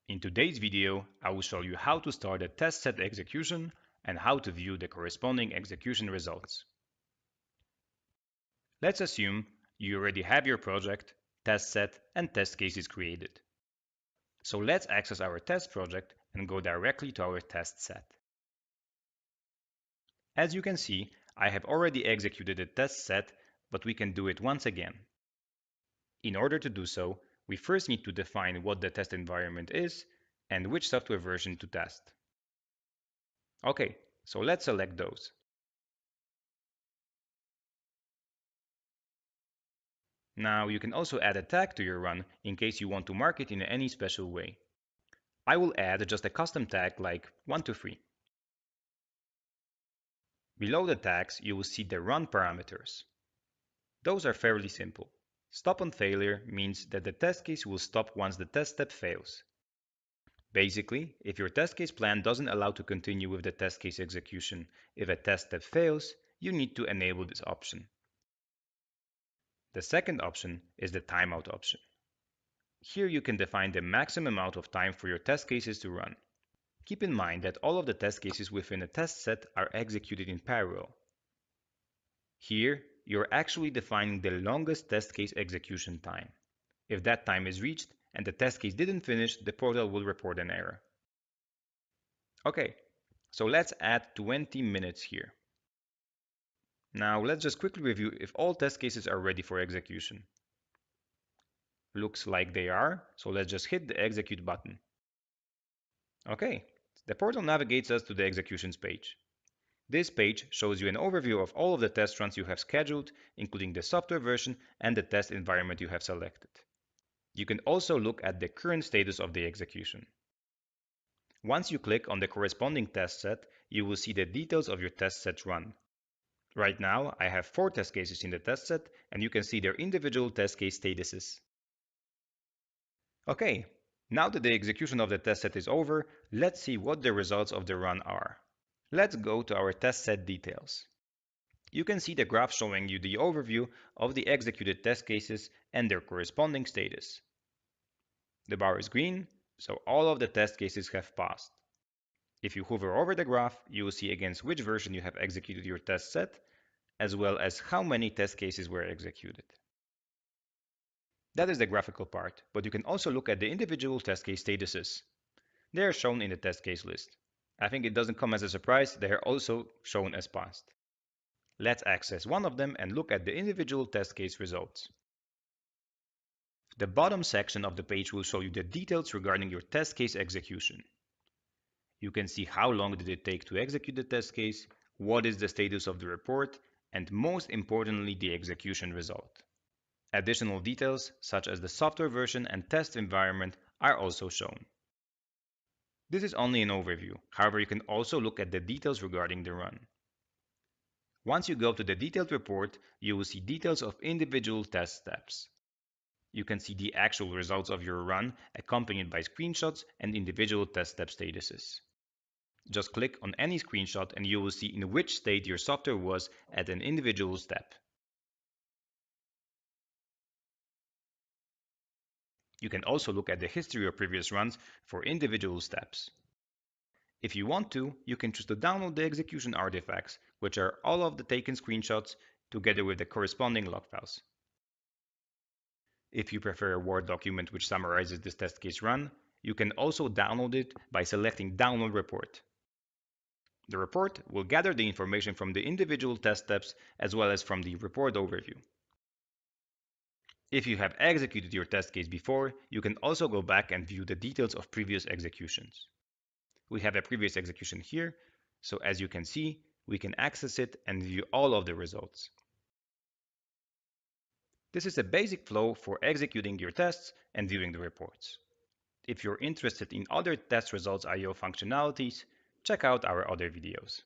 In today's video, I will show you how to start a test set execution and how to view the corresponding execution results. Let's assume you already have your project, test set, and test cases created. So let's access our test project and go directly to our test set. As you can see, I have already executed a test set, but we can do it once again. In order to do so, we first need to define what the test environment is and which software version to test. Okay, so let's select those. Now you can also add a tag to your run in case you want to mark it in any special way. I will add just a custom tag like 123. Below the tags, you will see the run parameters. Those are fairly simple. Stop on failure means that the test case will stop once the test step fails. Basically, if your test case plan doesn't allow to continue with the test case execution if a test step fails, you need to enable this option. The second option is the timeout option. Here you can define the maximum amount of time for your test cases to run. Keep in mind that all of the test cases within a test set are executed in parallel. Here, you're actually defining the longest test case execution time. If that time is reached and the test case didn't finish, the portal will report an error. Okay, so let's add 20 minutes here. Now let's just quickly review if all test cases are ready for execution. Looks like they are, so let's just hit the execute button. Okay, the portal navigates us to the executions page. This page shows you an overview of all of the test runs you have scheduled, including the software version and the test environment you have selected. You can also look at the current status of the execution. Once you click on the corresponding test set, you will see the details of your test set run. Right now, I have 4 test cases in the test set, and you can see their individual test case statuses. Okay, now that the execution of the test set is over, let's see what the results of the run are. Let's go to our test set details. You can see the graph showing you the overview of the executed test cases and their corresponding status. The bar is green, so all of the test cases have passed. If you hover over the graph, you will see against which version you have executed your test set, as well as how many test cases were executed. That is the graphical part, but you can also look at the individual test case statuses. They are shown in the test case list. I think it doesn't come as a surprise, they are also shown as passed. Let's access one of them and look at the individual test case results. The bottom section of the page will show you the details regarding your test case execution. You can see how long did it take to execute the test case, what is the status of the report, and most importantly, the execution result. Additional details, such as the software version and test environment, are also shown. This is only an overview, however you can also look at the details regarding the run. Once you go to the detailed report, you will see details of individual test steps. You can see the actual results of your run accompanied by screenshots and individual test step statuses. Just click on any screenshot and you will see in which state your software was at an individual step. You can also look at the history of previous runs for individual steps. If you want to, you can choose to download the execution artifacts, which are all of the taken screenshots together with the corresponding log files. If you prefer a Word document which summarizes this test case run, you can also download it by selecting Download Report. The report will gather the information from the individual test steps as well as from the report overview. If you have executed your test case before, you can also go back and view the details of previous executions. We have a previous execution here, so as you can see, we can access it and view all of the results. This is a basic flow for executing your tests and viewing the reports. If you're interested in other test results IO functionalities, check out our other videos.